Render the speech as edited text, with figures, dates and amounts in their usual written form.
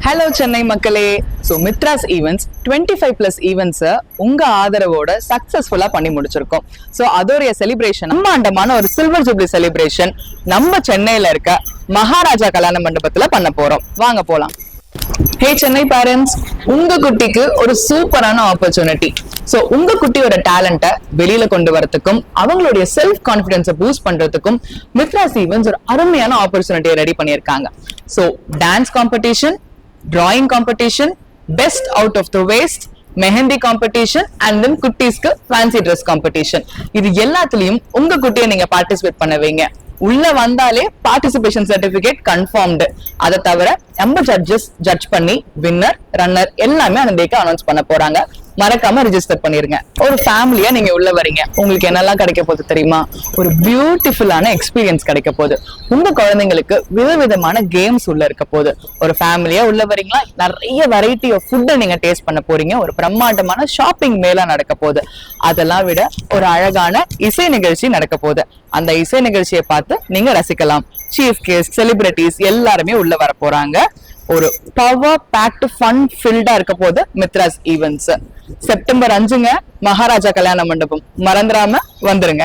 Hello Chennai மக்களே. So Mithras events 25+ ஈவெண்ட்ஸை உங்க ஆதரவோட சக்சஸ்ஃபுல்லா பண்ணி முடிச்சிருக்கோம். ஸோ அதோடைய செலிப்ரேஷன் பிரம்மாண்டமான ஒரு சில்வர் ஜூப்ளி செலிப்ரேஷன் நம்ம சென்னையில இருக்க மகாராஜா கல்யாண மண்டபத்துல பண்ண போறோம். வாங்க போலாம். ஹே சென்னை பேரண்ட்ஸ், உங்க குட்டிக்கு ஒரு சூப்பரான ஆப்பர்ச்சுனிட்டி. சோ உங்க குட்டியோட டேலண்ட்டை வெளியில கொண்டு வரதுக்கும் அவங்களுடைய செல்ஃப் கான்பிடன்ஸை பூஸ்ட் பண்றதுக்கும் மித்ராஸ் ஈவெண்ட்ஸ் ஒரு அருமையான ஆப்பர்ச்சுனிட்டியை ரெடி பண்ணியிருக்காங்க. So dance competition, drawing competition, best out of the waste, mehndi competition and then குட்டீஸ்க்கு ஃபேன்சி ட்ரெஸ் காம்படிஷன். இது எல்லாத்துலயும் உங்க குட்டியை நீங்க பார்ட்டிசிபேட் பண்ண வைங்க. உள்ள வந்தாலே பார்ட்டிசிபேஷன் சர்டிபிகேட் கன்ஃபார்ம்டு. அதை தவிர நம்ம ஜட்ஜஸ் ஜட்ஜ் பண்ணி வின்னர் ரன்னர் எல்லாமே அந்த டேக்கு அனௌன்ஸ் பண்ண போறாங்க. மறக்காம ரிஜிஸ்டர் பண்ணிருங்க. ஒரு ஃபேமிலியா நீங்க உள்ள வரீங்க, உங்களுக்கு என்னெல்லாம் கிடைக்க போகுது தெரியுமா? ஒரு பியூட்டிஃபுல்லான எக்ஸ்பீரியன்ஸ் கிடைக்க போகுது. உங்க குழந்தைங்களுக்கு விதவிதமான கேம்ஸ் உள்ள இருக்க போகுது. ஒரு ஃபேமிலியா உள்ள வரீங்களா, நிறைய வெரைட்டி ஆஃப் ஃபுட்டை நீங்க டேஸ்ட் பண்ண போறீங்க. ஒரு பிரம்மாண்டமான ஷாப்பிங் மேலா நடக்க போகுது. அதெல்லாம் விட ஒரு அழகான இசை நிகழ்ச்சி நடக்க போகுது. அந்த இசை நிகழ்ச்சியை பார்த்து நீங்க ரசிக்கலாம். சீஃப் கெஸ்ட், செலிபிரிட்டிஸ் எல்லாருமே உள்ள வர போறாங்க. ஒரு பவர் பேக்டு ஃபன் ஃபில்டா இருக்க போது மித்ராஸ் ஈவெண்ட்ஸ். செப்டம்பர் 5 மகாராஜா கல்யாண மண்டபம். மறந்துடாம வந்துருங்க.